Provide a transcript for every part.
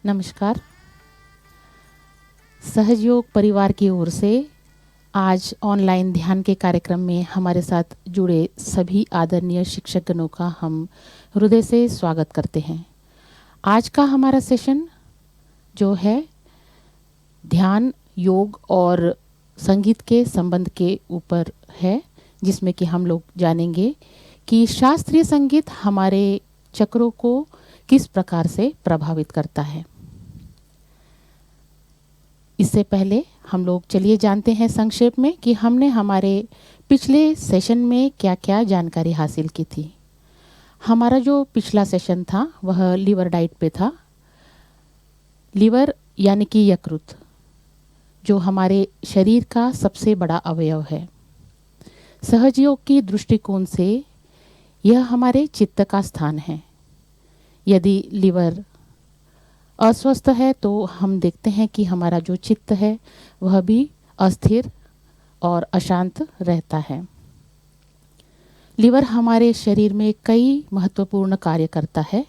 नमस्कार। सहजयोग परिवार की ओर से आज ऑनलाइन ध्यान के कार्यक्रम में हमारे साथ जुड़े सभी आदरणीय शिक्षकगणों का हम हृदय से स्वागत करते हैं। आज का हमारा सेशन जो है ध्यान, योग और संगीत के संबंध के ऊपर है, जिसमें कि हम लोग जानेंगे कि शास्त्रीय संगीत हमारे चक्रों को किस प्रकार से प्रभावित करता है। इससे पहले हम लोग चलिए जानते हैं संक्षेप में कि हमने हमारे पिछले सेशन में क्या क्या जानकारी हासिल की थी। हमारा जो पिछला सेशन था वह लीवर डाइट पे था। लीवर यानी कि यकृत जो हमारे शरीर का सबसे बड़ा अवयव है। सहजयोग की दृष्टिकोण से यह हमारे चित्त का स्थान है। यदि लीवर अस्वस्थ है तो हम देखते हैं कि हमारा जो चित्त है वह भी अस्थिर और अशांत रहता है। लीवर हमारे शरीर में कई महत्वपूर्ण कार्य करता है,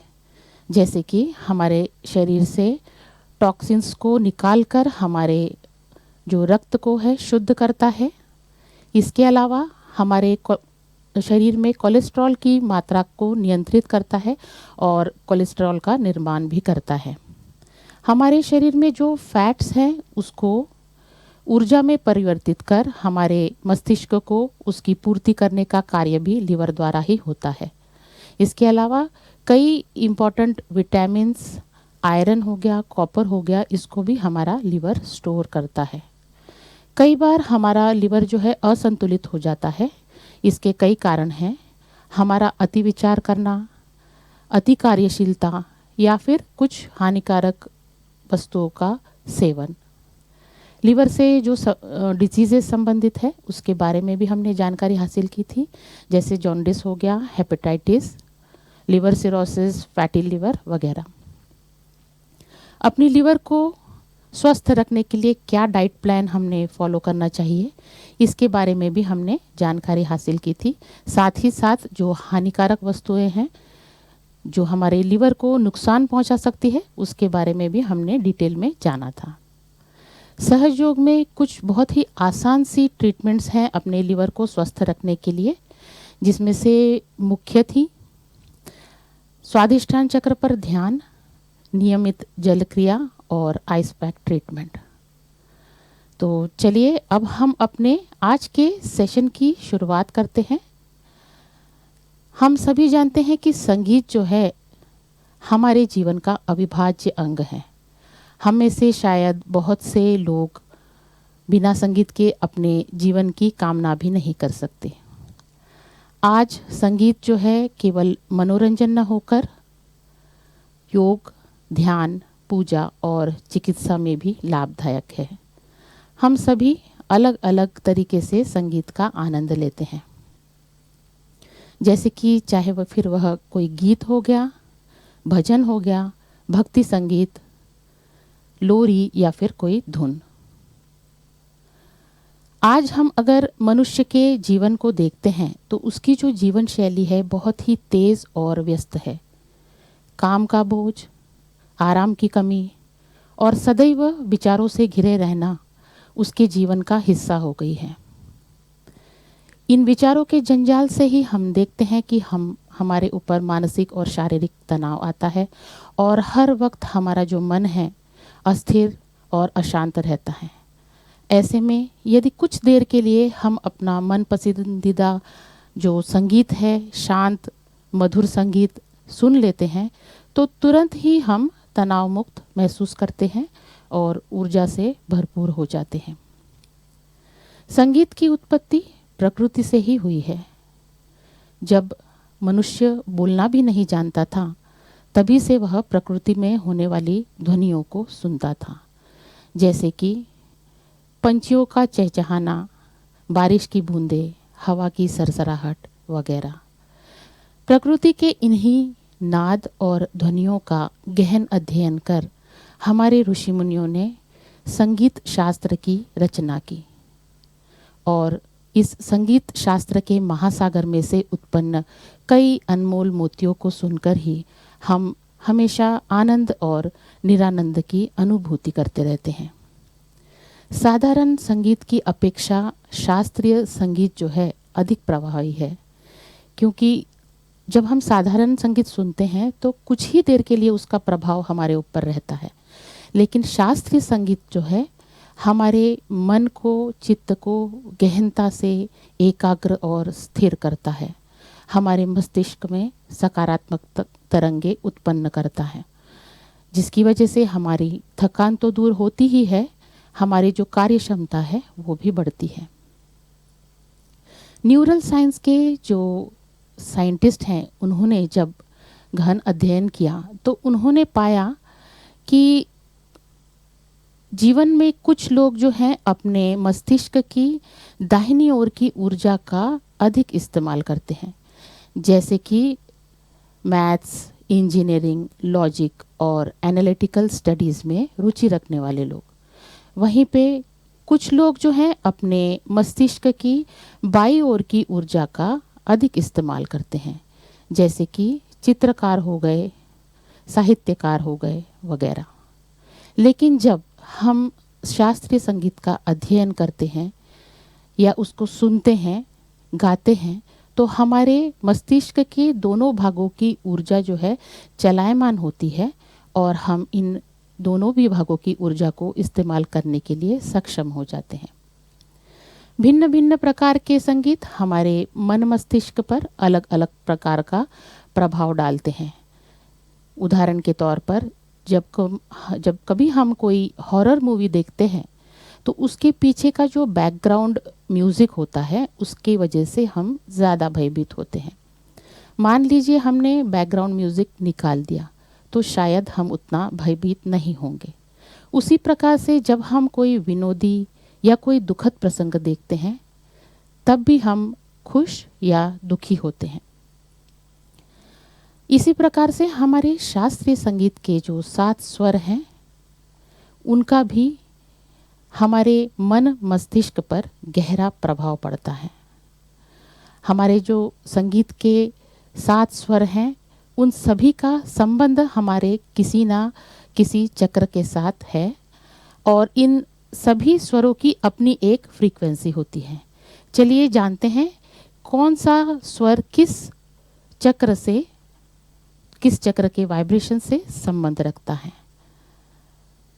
जैसे कि हमारे शरीर से टॉक्सिन्स को निकालकर हमारे जो रक्त को है शुद्ध करता है। इसके अलावा हमारे शरीर में कोलेस्ट्रॉल की मात्रा को नियंत्रित करता है और कोलेस्ट्रॉल का निर्माण भी करता है। हमारे शरीर में जो फैट्स हैं उसको ऊर्जा में परिवर्तित कर हमारे मस्तिष्क को उसकी पूर्ति करने का कार्य भी लीवर द्वारा ही होता है। इसके अलावा कई इम्पॉर्टेंट विटामिन्स, आयरन हो गया, कॉपर हो गया, इसको भी हमारा लीवर स्टोर करता है। कई बार हमारा लीवर जो है असंतुलित हो जाता है। इसके कई कारण हैं। हमारा अति विचार करना, अति कार्यशीलता या फिर कुछ हानिकारक वस्तुओं का सेवन। लीवर से जो डिजीज़ेस संबंधित है उसके बारे में भी हमने जानकारी हासिल की थी, जैसे जॉन्डिस हो गया, hepatitis, liver cirrhosis, fatty liver वगैरह। अपनी लीवर को स्वस्थ रखने के लिए क्या डाइट प्लान हमने फॉलो करना चाहिए, इसके बारे में भी हमने जानकारी हासिल की थी। साथ ही साथ जो हानिकारक वस्तुएं हैं जो हमारे लीवर को नुकसान पहुंचा सकती है उसके बारे में भी हमने डिटेल में जाना था। सहजयोग में कुछ बहुत ही आसान सी ट्रीटमेंट्स हैं अपने लीवर को स्वस्थ रखने के लिए, जिसमें से मुख्य थी स्वादिष्टान चक्र पर ध्यान, नियमित जल क्रिया और आइस पैक ट्रीटमेंट। तो चलिए अब हम अपने आज के सेशन की शुरुआत करते हैं। हम सभी जानते हैं कि संगीत जो है हमारे जीवन का अविभाज्य अंग है। हम में से शायद बहुत से लोग बिना संगीत के अपने जीवन की कामना भी नहीं कर सकते। आज संगीत जो है केवल मनोरंजन न होकर योग, ध्यान, पूजा और चिकित्सा में भी लाभदायक है। हम सभी अलग अलग तरीके से संगीत का आनंद लेते हैं, जैसे कि चाहे वह कोई गीत हो गया, भजन हो गया, भक्ति संगीत, लोरी या फिर कोई धुन। आज हम अगर मनुष्य के जीवन को देखते हैं तो उसकी जो जीवन शैली है बहुत ही तेज और व्यस्त है। काम का बोझ, आराम की कमी और सदैव विचारों से घिरे रहना उसके जीवन का हिस्सा हो गई है। इन विचारों के जंजाल से ही हम देखते हैं कि हमारे ऊपर मानसिक और शारीरिक तनाव आता है और हर वक्त हमारा जो मन है अस्थिर और अशांत रहता है। ऐसे में यदि कुछ देर के लिए हम अपना मन पसंदीदा जो संगीत है, शांत मधुर संगीत सुन लेते हैं तो तुरंत ही हम तनाव मुक्त महसूस करते हैं और ऊर्जा से भरपूर हो जाते हैं। संगीत की उत्पत्ति प्रकृति से ही हुई है। जब मनुष्य बोलना भी नहीं जानता था तभी से वह प्रकृति में होने वाली ध्वनियों को सुनता था, जैसे कि पंछियों का चहचहाना, बारिश की बूंदें, हवा की सरसराहट वगैरह। प्रकृति के इन्हीं नाद और ध्वनियों का गहन अध्ययन कर हमारे ऋषि मुनियों ने संगीत शास्त्र की रचना की और इस संगीत शास्त्र के महासागर में से उत्पन्न कई अनमोल मोतियों को सुनकर ही हम हमेशा आनंद और निरानंद की अनुभूति करते रहते हैं। साधारण संगीत की अपेक्षा शास्त्रीय संगीत जो है अधिक प्रभावी है, क्योंकि जब हम साधारण संगीत सुनते हैं तो कुछ ही देर के लिए उसका प्रभाव हमारे ऊपर रहता है, लेकिन शास्त्रीय संगीत जो है हमारे मन को, चित्त को गहनता से एकाग्र और स्थिर करता है, हमारे मस्तिष्क में सकारात्मक तरंगे उत्पन्न करता है, जिसकी वजह से हमारी थकान तो दूर होती ही है, हमारी जो कार्य क्षमता है वो भी बढ़ती है। न्यूरल साइंस के जो साइंटिस्ट हैं, उन्होंने जब गहन अध्ययन किया तो उन्होंने पाया कि जीवन में कुछ लोग जो हैं अपने मस्तिष्क की दाहिनी ओर की ऊर्जा का अधिक इस्तेमाल करते हैं, जैसे कि मैथ्स, इंजीनियरिंग, लॉजिक और एनालिटिकल स्टडीज़ में रुचि रखने वाले लोग। वहीं पे कुछ लोग जो हैं अपने मस्तिष्क की बाईं ओर की ऊर्जा का अधिक इस्तेमाल करते हैं, जैसे कि चित्रकार हो गए, साहित्यकार हो गए वगैरह। लेकिन जब हम शास्त्रीय संगीत का अध्ययन करते हैं या उसको सुनते हैं, गाते हैं, तो हमारे मस्तिष्क के दोनों भागों की ऊर्जा जो है चलायमान होती है और हम इन दोनों भी भागों की ऊर्जा को इस्तेमाल करने के लिए सक्षम हो जाते हैं। भिन्न भिन्न प्रकार के संगीत हमारे मन मस्तिष्क पर अलग अलग प्रकार का प्रभाव डालते हैं। उदाहरण के तौर पर जब कभी हम कोई हॉरर मूवी देखते हैं तो उसके पीछे का जो बैकग्राउंड म्यूज़िक होता है उसकी वजह से हम ज़्यादा भयभीत होते हैं। मान लीजिए हमने बैकग्राउंड म्यूज़िक निकाल दिया तो शायद हम उतना भयभीत नहीं होंगे। उसी प्रकार से जब हम कोई विनोदी या कोई दुखद प्रसंग देखते हैं तब भी हम खुश या दुखी होते हैं। इसी प्रकार से हमारे शास्त्रीय संगीत के जो 7 स्वर हैं उनका भी हमारे मन मस्तिष्क पर गहरा प्रभाव पड़ता है। हमारे जो संगीत के 7 स्वर हैं उन सभी का संबंध हमारे किसी ना किसी चक्र के साथ है और इन सभी स्वरों की अपनी एक फ्रीक्वेंसी होती है। चलिए जानते हैं कौन सा स्वर किस चक्र के वाइब्रेशन से संबंध रखता है।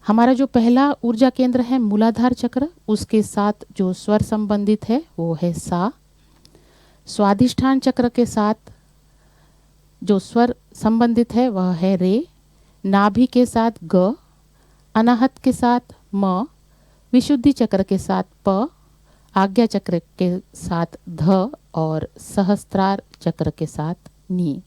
हमारा जो पहला ऊर्जा केंद्र है मूलाधार चक्र, उसके साथ जो स्वर संबंधित है वो है सा। स्वादिष्ठान चक्र के साथ जो स्वर संबंधित है वह है रे। नाभि के साथ ग, अनाहत के साथ म, विशुद्धि चक्र के साथ प, आज्ञा चक्र के साथ ध और सहस्त्रार चक्र के साथ नी।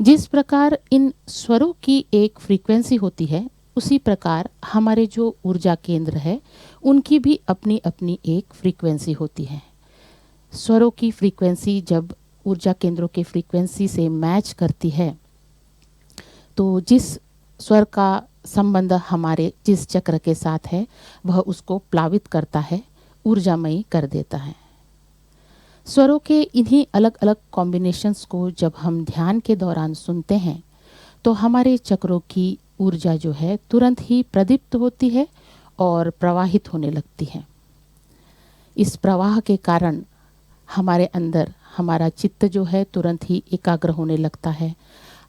जिस प्रकार इन स्वरों की एक फ्रीक्वेंसी होती है उसी प्रकार हमारे जो ऊर्जा केंद्र है उनकी भी अपनी अपनी एक फ्रीक्वेंसी होती है। स्वरों की फ्रीक्वेंसी जब ऊर्जा केंद्रों के फ्रीक्वेंसी से मैच करती है तो जिस स्वर का संबंध हमारे जिस चक्र के साथ है वह उसको प्लावित करता है, ऊर्जामयी कर देता है। स्वरों के इन्हीं अलग अलग कॉम्बिनेशंस को जब हम ध्यान के दौरान सुनते हैं तो हमारे चक्रों की ऊर्जा जो है तुरंत ही प्रदीप्त होती है और प्रवाहित होने लगती है। इस प्रवाह के कारण हमारे अंदर हमारा चित्त जो है तुरंत ही एकाग्र होने लगता है।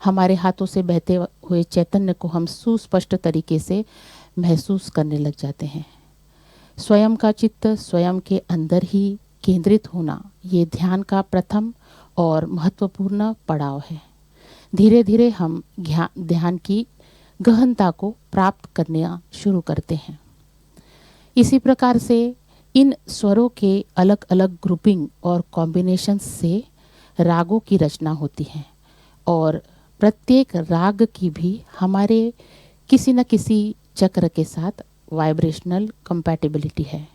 हमारे हाथों से बहते हुए चैतन्य को हम सुस्पष्ट तरीके से महसूस करने लग जाते हैं। स्वयं का चित्त स्वयं के अंदर ही केंद्रित होना ये ध्यान का प्रथम और महत्वपूर्ण पड़ाव है। धीरे धीरे हम ध्यान की गहनता को प्राप्त करना शुरू करते हैं। इसी प्रकार से इन स्वरों के अलग अलग ग्रुपिंग और कॉम्बिनेशंस से रागों की रचना होती है और प्रत्येक राग की भी हमारे किसी न किसी चक्र के साथ वाइब्रेशनल कंपैटिबिलिटी है।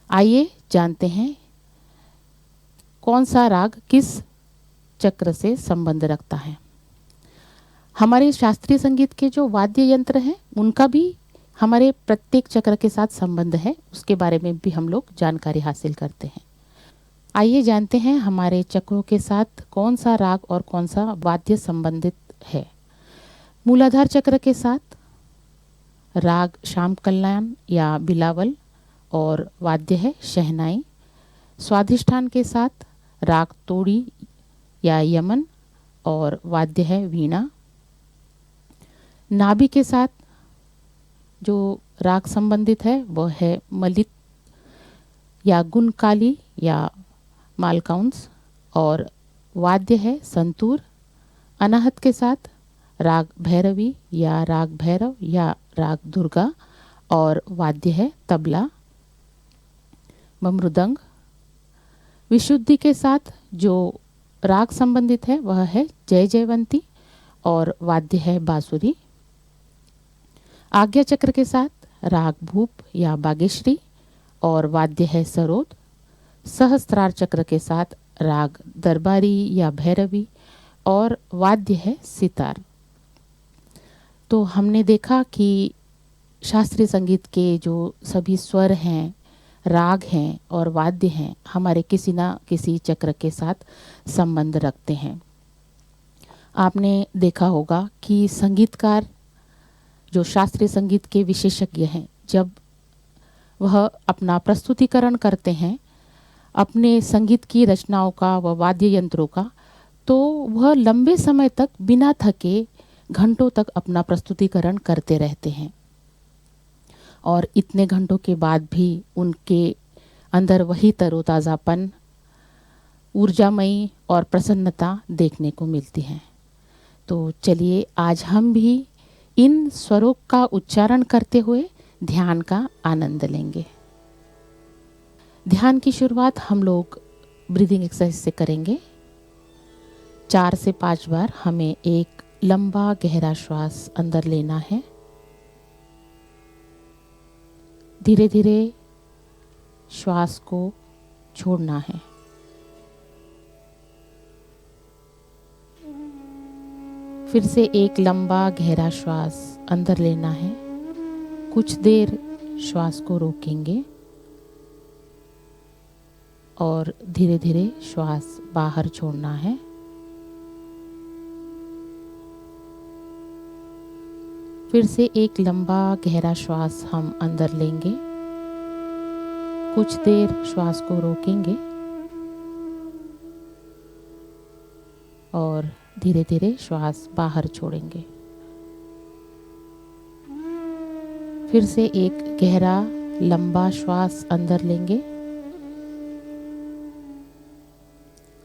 आइए जानते हैं कौन सा राग किस चक्र से संबंध रखता है। हमारे शास्त्रीय संगीत के जो वाद्य यंत्र हैं उनका भी हमारे प्रत्येक चक्र के साथ संबंध है, उसके बारे में भी हम लोग जानकारी हासिल करते हैं। आइए जानते हैं हमारे चक्रों के साथ कौन सा राग और कौन सा वाद्य संबंधित है। मूलाधार चक्र के साथ राग श्याम कल्याण या बिलावल और वाद्य है शहनाई। स्वाधिष्ठान के साथ राग तोड़ी या यमन और वाद्य है वीणा। नाभि के साथ जो राग संबंधित है वह है मलित या गुणकाली या मालकाउंस और वाद्य है संतूर। अनाहत के साथ राग भैरवी या राग भैरव या राग दुर्गा और वाद्य है तबला व मृदंग। विशुद्धि के साथ जो राग संबंधित है वह है जय जयवंती और वाद्य है बांसुरी। आज्ञा चक्र के साथ राग भूप या बागेश्वरी और वाद्य है सरोद। सहस्त्रार चक्र के साथ राग दरबारी या भैरवी और वाद्य है सितार। तो हमने देखा कि शास्त्रीय संगीत के जो सभी स्वर हैं, राग हैं और वाद्य हैं हमारे किसी ना किसी चक्र के साथ संबंध रखते हैं। आपने देखा होगा कि संगीतकार जो शास्त्रीय संगीत के विशेषज्ञ हैं, जब वह अपना प्रस्तुतिकरण करते हैं अपने संगीत की रचनाओं का व वाद्य यंत्रों का, तो वह लंबे समय तक बिना थके घंटों तक अपना प्रस्तुतिकरण करते रहते हैं और इतने घंटों के बाद भी उनके अंदर वही तरोताज़ापन, ऊर्जामयी और प्रसन्नता देखने को मिलती है। तो चलिए आज हम भी इन स्वरों का उच्चारण करते हुए ध्यान का आनंद लेंगे। ध्यान की शुरुआत हम लोग ब्रीदिंग एक्सरसाइज से करेंगे। 4 से 5 बार हमें एक लंबा गहरा श्वास अंदर लेना है। धीरे धीरे श्वास को छोड़ना है। फिर से एक लंबा गहरा श्वास अंदर लेना है। कुछ देर श्वास को रोकेंगे और धीरे धीरे श्वास बाहर छोड़ना है। फिर से एक लंबा गहरा श्वास हम अंदर लेंगे। कुछ देर श्वास को रोकेंगे और धीरे धीरे श्वास बाहर छोड़ेंगे। फिर से एक गहरा लंबा श्वास अंदर लेंगे।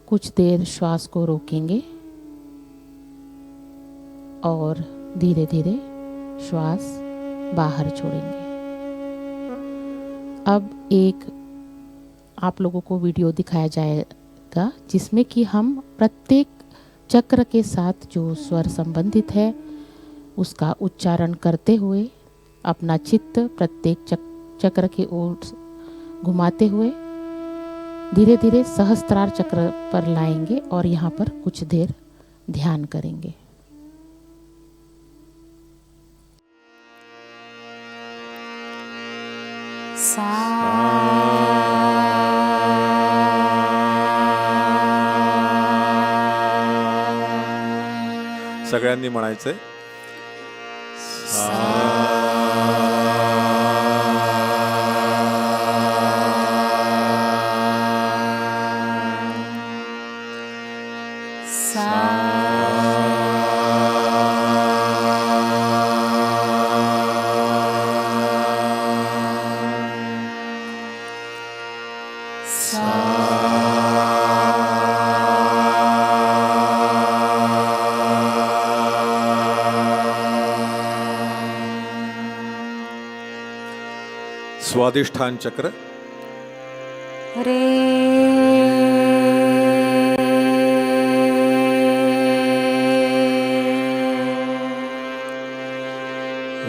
कुछ देर श्वास को रोकेंगे और धीरे धीरे श्वास बाहर छोड़ेंगे। अब एक आप लोगों को वीडियो दिखाया जाएगा जिसमें कि हम प्रत्येक चक्र के साथ जो स्वर संबंधित है उसका उच्चारण करते हुए अपना चित्त प्रत्येक चक्र की ओर घुमाते हुए धीरे धीरे सहस्त्रार चक्र पर लाएंगे और यहाँ पर कुछ देर ध्यान करेंगे। सगळ्यांनी म्हणायचंय स्वादिष्ठान चक्र रे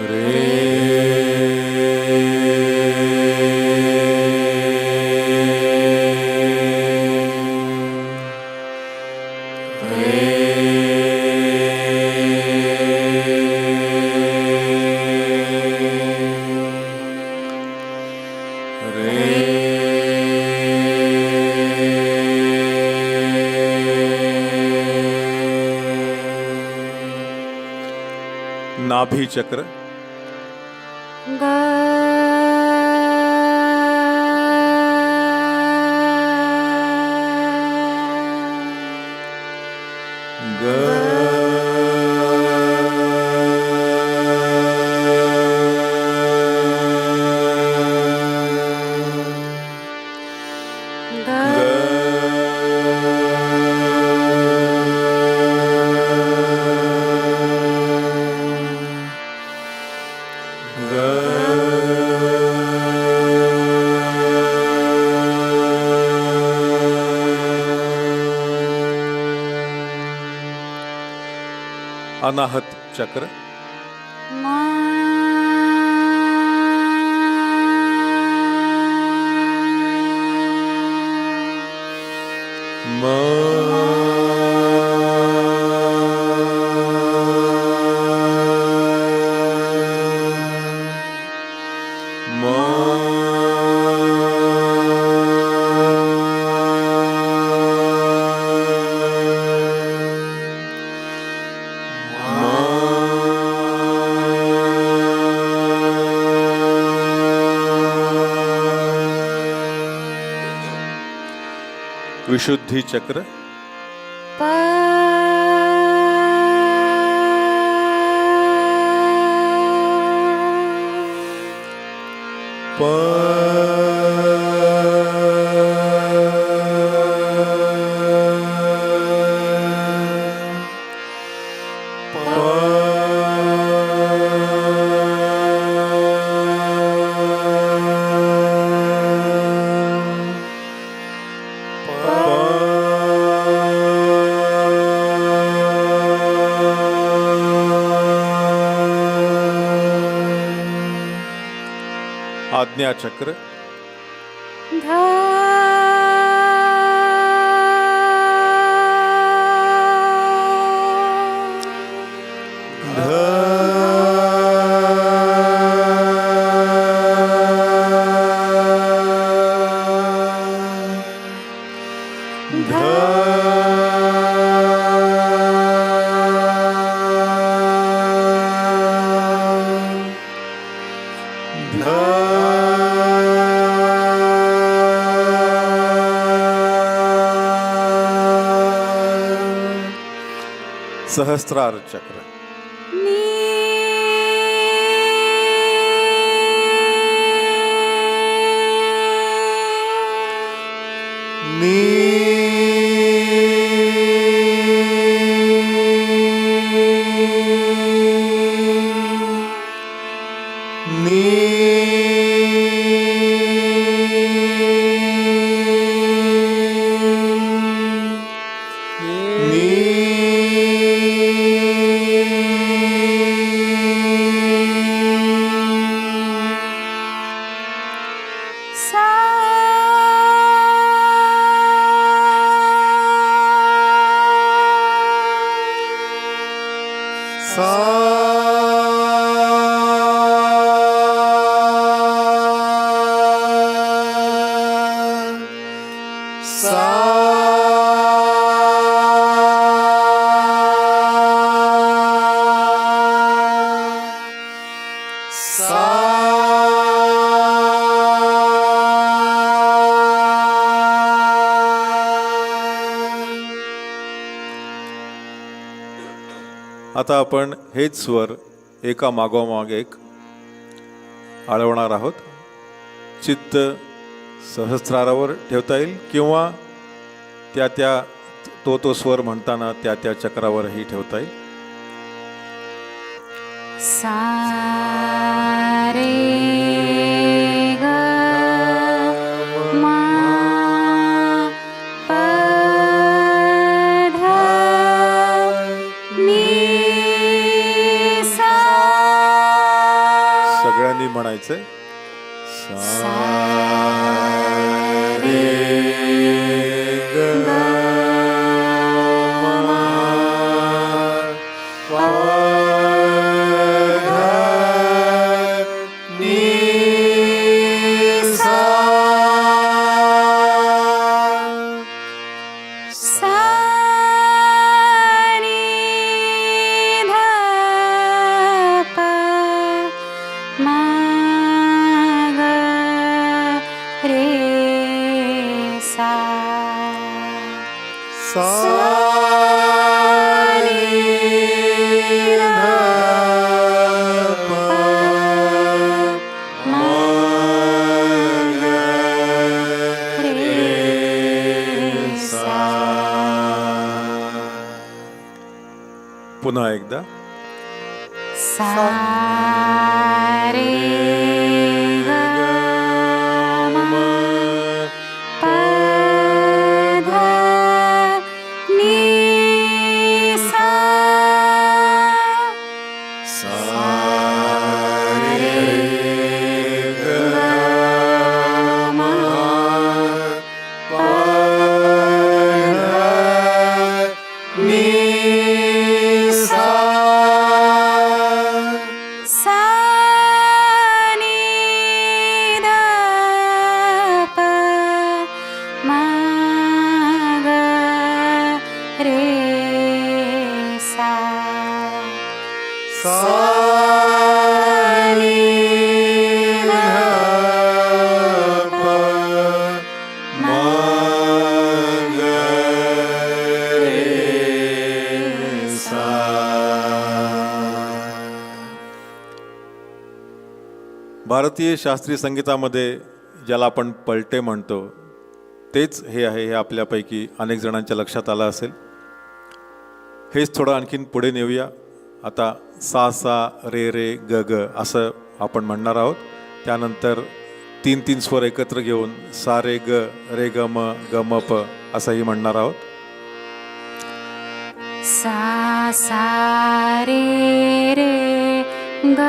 रे नाभी चक्र, ग अनाहत चक्र, मा विशुद्धि चक्र, प आज्ञा चक्र, ध सहस्त्रार चक्र, नी आता आपण हेच स्वर एका मागोमाग एक आळवणार आहोत. चित्त सहस्रारावर ठेवता येईल किंवा त्या तो स्वर म्हणताना त्या चक्रावरही ठेवता येईल. सा रे ग मा प ध नी सा. सगळ्यांनी म्हणायचंय. सा रे ग मा प ध सा सा रे ध प म ग रे सा. पुन्हा एकदा सा रे ग म प ध नि सा सा रे ग म प ध नि सा. सा नि ध प म ग रे सा सा रे ध प म ग रे सा. भारतीय शास्त्रीय संगीतामध्ये ज्याला आपण पलटे म्हणतो तेच हे आहे, हे आपल्यापैकी अनेक जणांच्या लक्षात आलं असेल. हेच थोडं आणखीन पुढे नेऊया. आता सा सा रे रे ग ग असं आपण म्हणणार आहोत. त्यानंतर 3-3 स्वर एकत्र घेऊन सा रे ग म प असंही म्हणणार आहोत. सा सा रे रे ग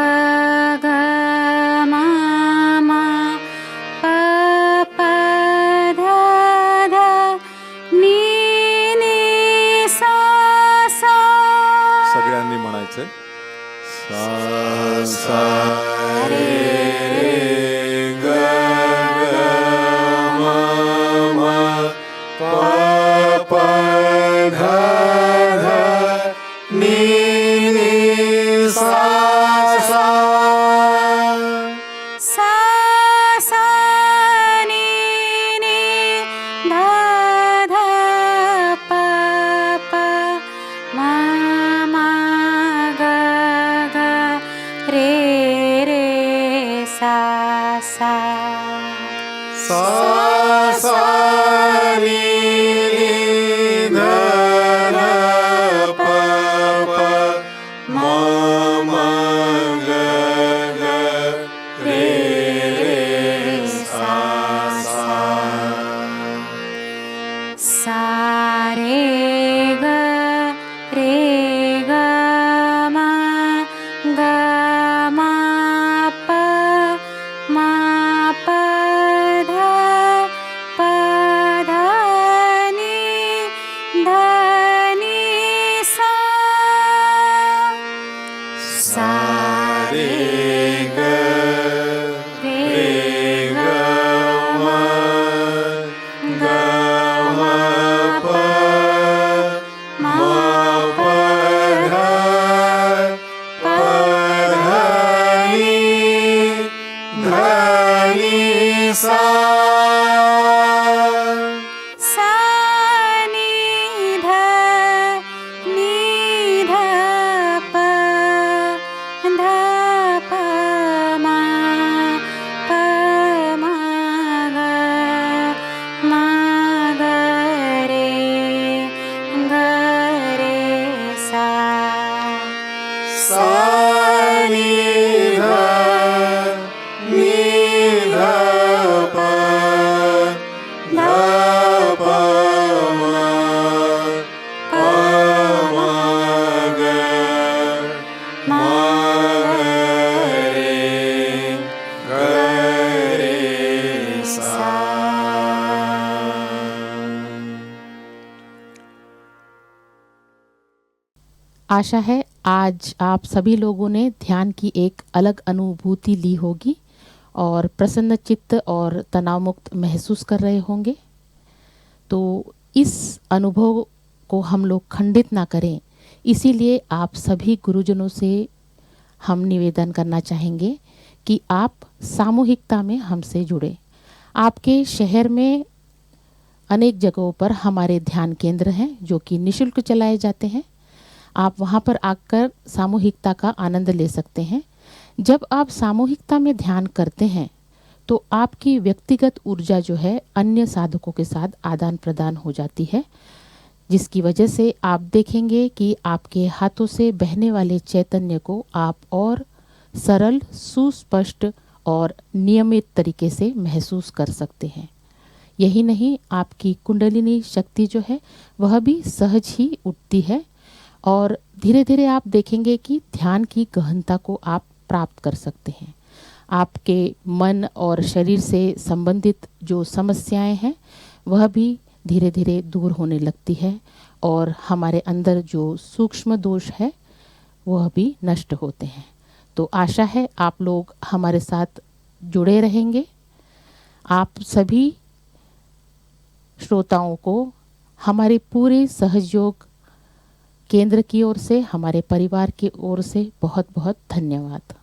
ग म म प प ध ध नि नि सा सा. सगळ्यांनी म्हणायचंय. सा सा रे रे ग ग म म प प ध ध नि नि सा सा. सा सा नि नि ध ध प प म म ग ग रे रे सा सा. सा सा रे रे ध ध प प म म ग ग रे रे सा सा. सा रे ग रे ग म ग म प म प ध प ध नि ध नि सा. सा रे ग रे ग म ग म प म प ध प ध नि ध नि सा. सा नि ध नि ध प ध प म प म ग म ग रे सा. सा नि ध नि ध प ध प म प म ग म ग रे सा. आशा है आज आप सभी लोगों ने ध्यान की एक अलग अनुभूति ली होगी और प्रसन्न चित्त और तनाव मुक्त महसूस कर रहे होंगे. तो इस अनुभव को हम लोग खंडित ना करें, इसीलिए आप सभी गुरुजनों से हम निवेदन करना चाहेंगे कि आप सामूहिकता में हमसे जुड़े. आपके शहर में अनेक जगहों पर हमारे ध्यान केंद्र हैं जो कि निःशुल्क चलाए जाते हैं। आप वहाँ पर आकर सामूहिकता का आनंद ले सकते हैं। जब आप सामूहिकता में ध्यान करते हैं तो आपकी व्यक्तिगत ऊर्जा जो है अन्य साधकों के साथ आदान प्रदान हो जाती है, जिसकी वजह से आप देखेंगे कि आपके हाथों से बहने वाले चैतन्य को आप और सरल, सुस्पष्ट और नियमित तरीके से महसूस कर सकते हैं। यही नहीं, आपकी कुंडलिनी शक्ति जो है वह भी सहज ही उठती है और धीरे धीरे आप देखेंगे कि ध्यान की गहनता को आप प्राप्त कर सकते हैं। आपके मन और शरीर से संबंधित जो समस्याएं हैं वह भी धीरे धीरे दूर होने लगती है और हमारे अंदर जो सूक्ष्म दोष है वह भी नष्ट होते हैं। तो आशा है आप लोग हमारे साथ जुड़े रहेंगे। आप सभी श्रोताओं को हमारे पूरे सहयोग केंद्र की ओर से, हमारे परिवार की ओर से बहुत बहुत धन्यवाद।